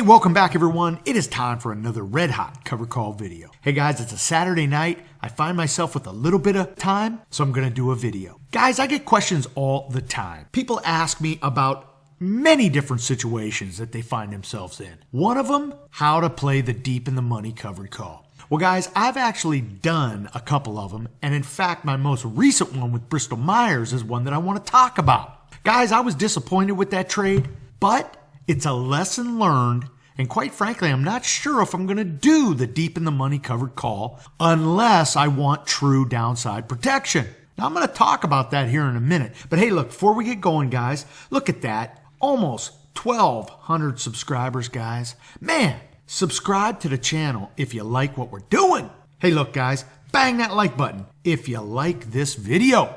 Hey, welcome back everyone. It is time for another red hot cover call video. Hey guys, it's a Saturday night. I find myself with a little bit of time, so I'm going to do a video. Guys, I get questions all the time. People ask me about many different situations that they find themselves in. One of them, how to play the deep in the money covered call. Well guys, I've actually done a couple of them, and in fact, my most recent one with Bristol-Myers is one that I want to talk about. Guys, I was disappointed with that trade, but it's a lesson learned, and quite frankly, I'm not sure if I'm going to do the deep in the money covered call unless I want true downside protection. Now, I'm going to talk about that here in a minute. But hey, look, before we get going, guys, look at that. Almost 1,200 subscribers, guys. Man, subscribe to the channel if you like what we're doing. Hey, look, guys, bang that like button if you like this video.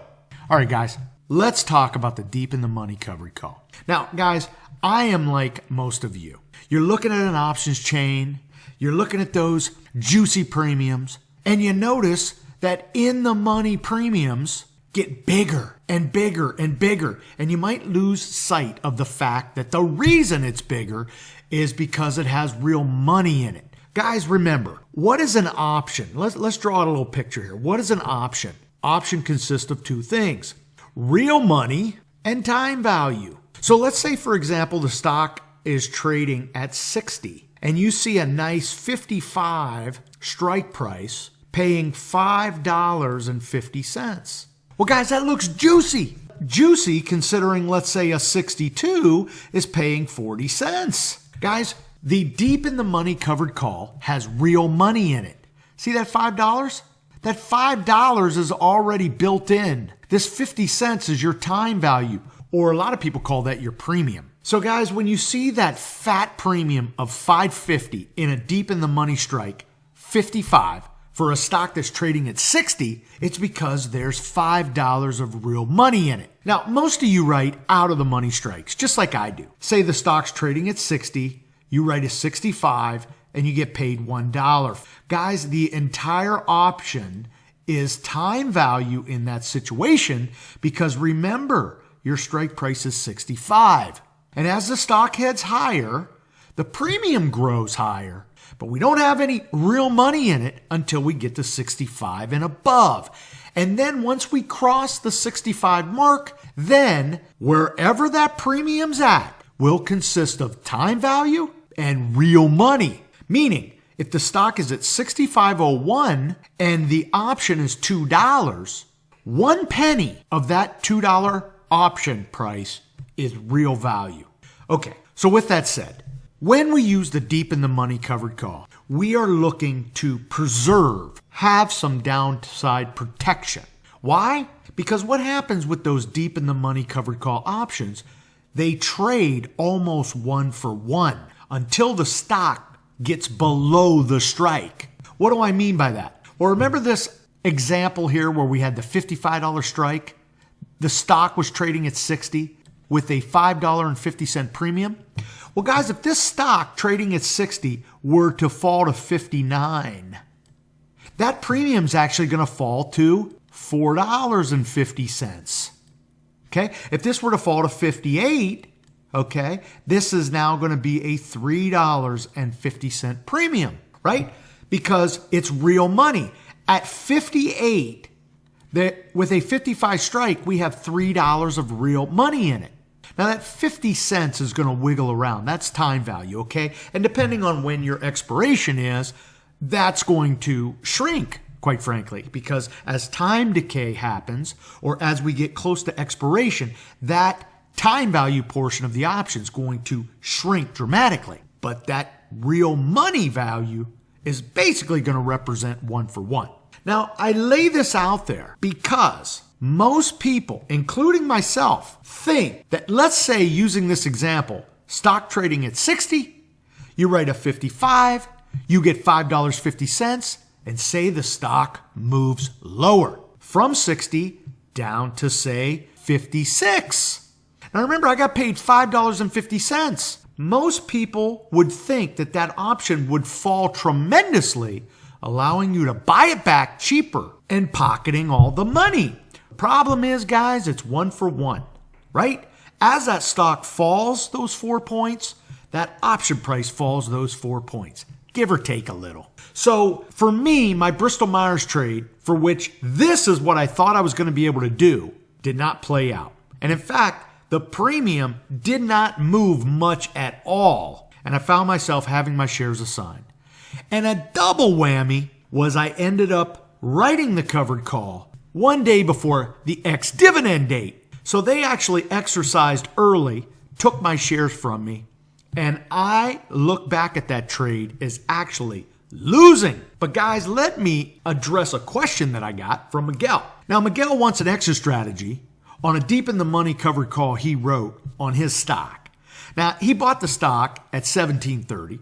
All right, guys, let's talk about the deep in the money covered call. Now, guys, I am like most of you. You're looking at an options chain, you're looking at those juicy premiums, and you notice that in the money premiums get bigger and bigger and bigger, and you might lose sight of the fact that the reason it's bigger is because it has real money in it. Guys, remember, what is an option? Let's draw out a little picture here. What is an option? Option consists of two things: real money and time value. So let's say, for example, the stock is trading at 60 and you see a nice 55 strike price paying $5.50. Well, guys, that looks juicy. Juicy considering, let's say, a 62 is paying 40 cents. Guys, the deep in the money covered call has real money in it. See that $5? That $5 is already built in. This 50 cents is your time value, or a lot of people call that your premium. So guys, when you see that fat premium of $5.50 in a deep in the money strike, 55, for a stock that's trading at 60, it's because there's $5 of real money in it. Now, most of you write out of the money strikes, just like I do. Say the stock's trading at 60, you write a 65, and you get paid $1. Guys, the entire option is time value in that situation, because remember, your strike price is 65. And as the stock heads higher, the premium grows higher, but we don't have any real money in it until we get to 65 and above. And then once we cross the 65 mark, then wherever that premium's at will consist of time value and real money. Meaning, if the stock is at 65.01 and the option is $2, 1 penny of that $2 option price is real value. Okay, so with that said, when we use the deep in the money covered call, we are looking to preserve, have some downside protection. Why? Because what happens with those deep in the money covered call options, they trade almost 1 for 1 until the stock gets below the strike. What do I mean by that? Well, remember this example here where we had the $55 strike? The stock was trading at 60 with a $5.50 premium. Well, guys, if this stock trading at 60 were to fall to 59, that premium is actually going to fall to $4.50. Okay? If this were to fall to 58, okay, this is now going to be a $3.50 premium, right? Because it's real money. At 58, with a 55 strike, we have $3 of real money in it. Now that 50 cents is going to wiggle around. That's time value, okay? And depending on when your expiration is, that's going to shrink, quite frankly, because as time decay happens, or as we get close to expiration, that time value portion of the option is going to shrink dramatically. But that real money value is basically going to represent 1 for 1. Now, I lay this out there because most people, including myself, think that, let's say, using this example, stock trading at 60, you write a 55, you get $5.50, and say the stock moves lower from 60 down to, say, 56. Now remember, I got paid $5.50. Most people would think that that option would fall tremendously, allowing you to buy it back cheaper and pocketing all the money. The problem is, guys, it's 1 for 1, right? As that stock falls those 4 points, that option price falls those 4 points, give or take a little. So for me, my Bristol-Myers trade, for which this is what I thought I was going to be able to do, did not play out. And in fact, the premium did not move much at all. And I found myself having my shares assigned. And a double whammy was I ended up writing the covered call one day before the ex-dividend date. So they actually exercised early, took my shares from me, and I look back at that trade as actually losing. But guys, let me address a question that I got from Miguel. Now, Miguel wants an exit strategy on a deep in the money covered call he wrote on his stock. Now, he bought the stock at $17.30.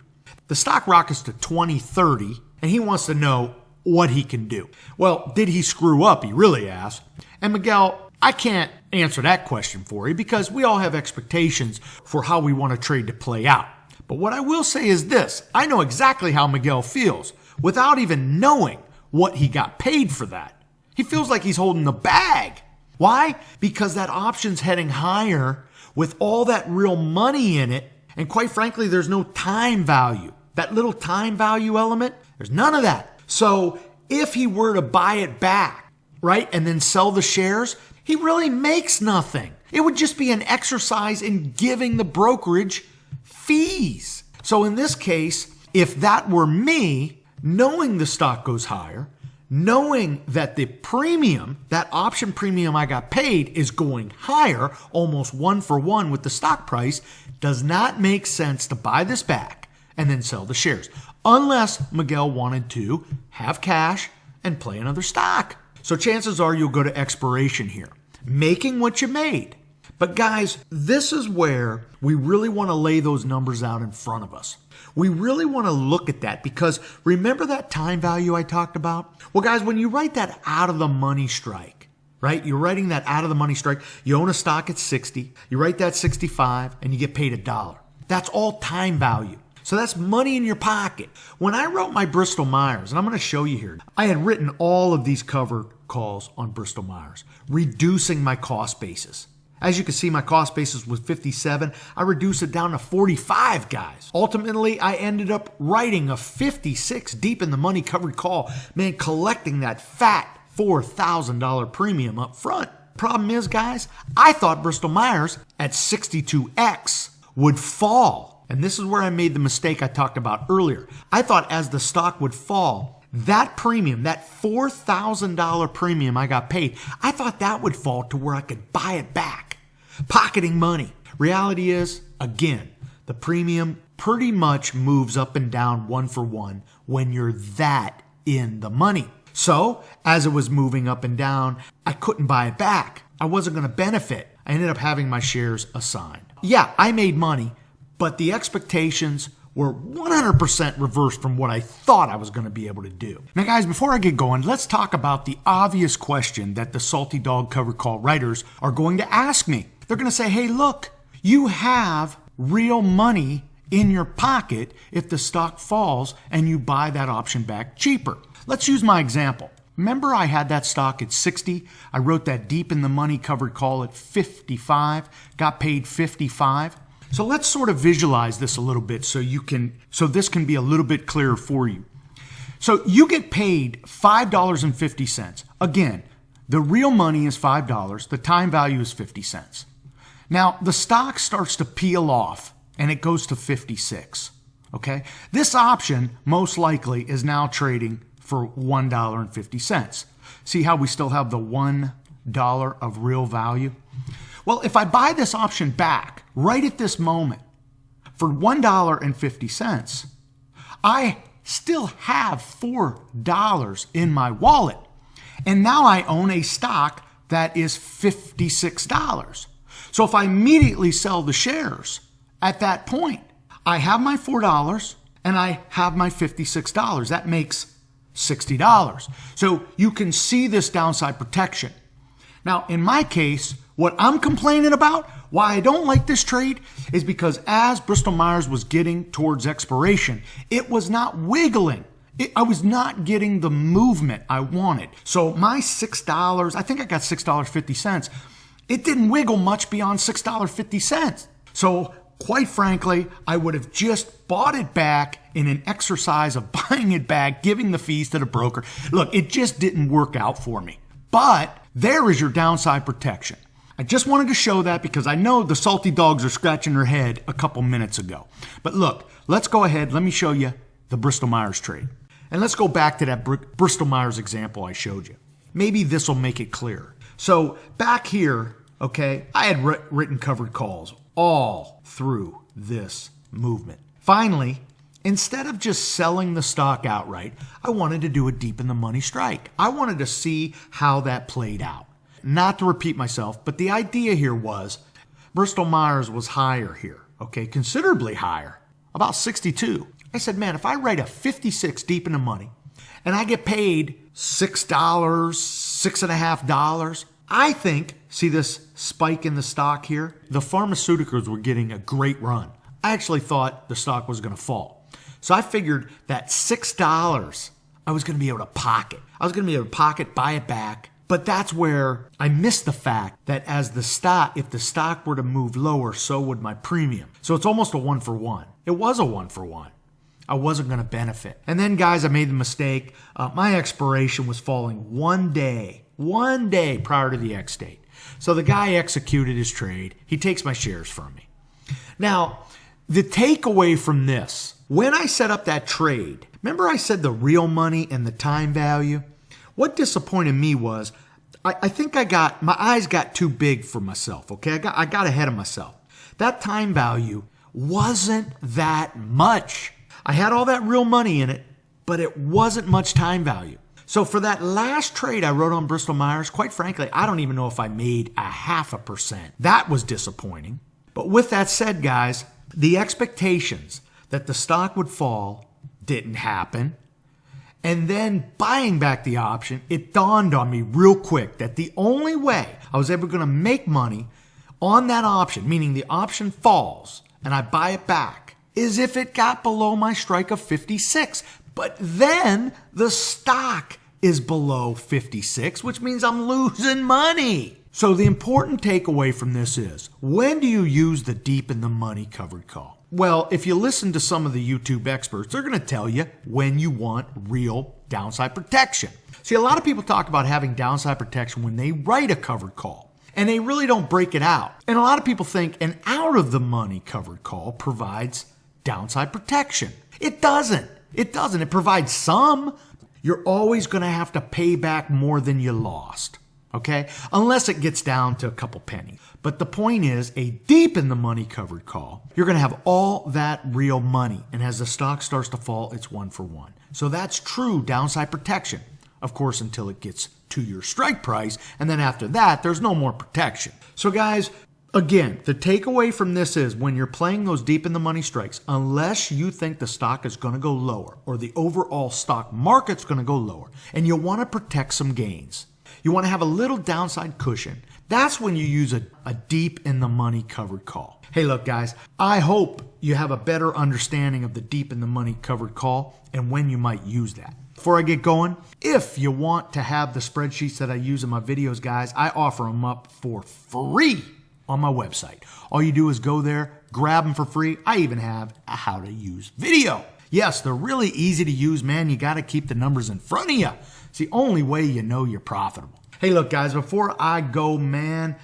The stock rockets to $20.30, and he wants to know what he can do. Well, did he screw up? He really asked. And Miguel, I can't answer that question for you because we all have expectations for how we want a trade to play out. But what I will say is this. I know exactly how Miguel feels without even knowing what he got paid for that. He feels like he's holding the bag. Why? Because that option's heading higher with all that real money in it. And quite frankly, there's no time value. That little time value element, there's none of that. So if he were to buy it back, right, and then sell the shares, he really makes nothing. It would just be an exercise in giving the brokerage fees. So in this case, if that were me, knowing the stock goes higher, knowing that the premium, that option premium I got paid is going higher, almost 1-for-1 with the stock price, does not make sense to buy this back and then sell the shares. Unless Miguel wanted to have cash and play another stock. So chances are you'll go to expiration here, making what you made. But guys, this is where we really want to lay those numbers out in front of us. We really want to look at that because remember that time value I talked about? Well, guys, when you write that out of the money strike, right? You're writing that out of the money strike. You own a stock at 60, you write that 65 and you get paid $1. That's all time value. So that's money in your pocket. When I wrote my Bristol-Myers, and I'm going to show you here, I had written all of these covered calls on Bristol-Myers, reducing my cost basis. As you can see, my cost basis was 57. I reduced it down to 45, guys. Ultimately, I ended up writing a 56 deep in the money covered call, man, collecting that fat $4,000 premium up front. Problem is, guys, I thought Bristol-Myers at 62X would fall. And this is where I made the mistake I talked about earlier. I thought as the stock would fall, that premium, that $4,000 premium I got paid, I thought that would fall to where I could buy it back, pocketing money. Reality is, again, the premium pretty much moves up and down 1-for-1 when you're that in the money. So as it was moving up and down, I couldn't buy it back. I wasn't going to benefit. I ended up having my shares assigned. Yeah, I made money, but the expectations were 100% reversed from what I thought I was going to be able to do. Now, guys, before I get going, let's talk about the obvious question that the Salty Dog Covered Call writers are going to ask me. They're going to say, hey, look, you have real money in your pocket if the stock falls and you buy that option back cheaper. Let's use my example. Remember I had that stock at 60? I wrote that deep in the money covered call at 55, got paid 55. So let's sort of visualize this a little bit so this can be a little bit clearer for you. So you get paid $5.50. Again, the real money is $5. The time value is 50 cents. Now the stock starts to peel off and it goes to 56. Okay. This option most likely is now trading for $1.50. See how we still have the $1 of real value? Well, if I buy this option back right at this moment for $1.50, I still have $4 in my wallet. And now I own a stock that is $56. So if I immediately sell the shares at that point, I have my $4 and I have my $56. That makes $60. So you can see this downside protection. Now, in my case, what I'm complaining about, why I don't like this trade, is because as Bristol-Myers was getting towards expiration, it was not wiggling. I was not getting the movement I wanted. So my $6, I think I got $6.50, it didn't wiggle much beyond $6.50. So quite frankly, I would have just bought it back in an exercise of buying it back, giving the fees to the broker. Look, it just didn't work out for me. But there is your downside protection. I just wanted to show that because I know the salty dogs are scratching their head a couple minutes ago. But look, let's go ahead. Let me show you the Bristol-Myers trade. And let's go back to that Bristol-Myers example I showed you. Maybe this will make it clearer. So back here, okay, I had written covered calls all through this movement. Finally, instead of just selling the stock outright, I wanted to do a deep in the money strike. I wanted to see how that played out. Not to repeat myself, but the idea here was Bristol-Myers was higher here, okay, considerably higher, about 62. I said, man, if I write a 56 deep in the money and I get paid $6, $6.50, I think, see this spike in the stock here? The pharmaceuticals were getting a great run. I actually thought the stock was going to fall. So I figured that $6 I was going to be able to pocket. I was going to be able to pocket, buy it back. But that's where I missed the fact that as the stock, if the stock were to move lower, so would my premium. So it's almost a 1-for-1. It was a 1-for-1. I wasn't going to benefit. And then, guys, I made the mistake. My expiration was falling one day prior to the X date. So the guy executed his trade. He takes my shares from me. Now, the takeaway from this, when I set up that trade, remember I said the real money and the time value? What disappointed me was I think my eyes got too big for myself, okay? I got ahead of myself. That time value wasn't that much. I had all that real money in it, but it wasn't much time value. So for that last trade I wrote on Bristol-Myers, quite frankly, I don't even know if I made 0.5%. That was disappointing. But with that said, guys, the expectations that the stock would fall didn't happen. And then buying back the option, it dawned on me real quick that the only way I was ever going to make money on that option, meaning the option falls and I buy it back, is if it got below my strike of 56. But then the stock is below 56, which means I'm losing money. So the important takeaway from this is, when do you use the deep in the money covered call? Well, if you listen to some of the YouTube experts, they're going to tell you when you want real downside protection. See, a lot of people talk about having downside protection when they write a covered call, and they really don't break it out. And a lot of people think an out of the money covered call provides downside protection. It doesn't. It doesn't. It provides some. You're always going to have to pay back more than you lost. Okay? Unless it gets down to a couple pennies. But the point is, a deep in the money covered call, you're going to have all that real money. And as the stock starts to fall, it's 1-for-1. So that's true downside protection. Of course, until it gets to your strike price. And then after that, there's no more protection. So guys, again, the takeaway from this is when you're playing those deep in the money strikes, unless you think the stock is going to go lower or the overall stock market's going to go lower, and you want to protect some gains, you want to have a little downside cushion, that's when you use a deep in the money covered call. Hey, look, guys, I hope you have a better understanding of the deep in the money covered call and when you might use that. Before I get going, if you want to have the spreadsheets that I use in my videos, guys, I offer them up for free on my website. All you do is go there, grab them for free. I even have a how to use video. Yes, they're really easy to use, man. You got to keep the numbers in front of you. It's the only way you know you're profitable. Hey, look, guys, before I go, man,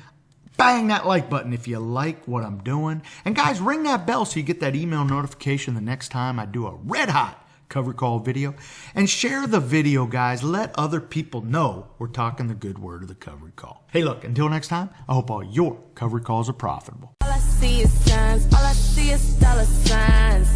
bang that like button if you like what I'm doing. And guys, ring that bell so you get that email notification the next time I do a red hot covered call video. And share the video, guys. Let other people know we're talking the good word of the covered call. Hey, look, until next time, I hope all your covered calls are profitable. All I see is signs, all I see is dollar signs.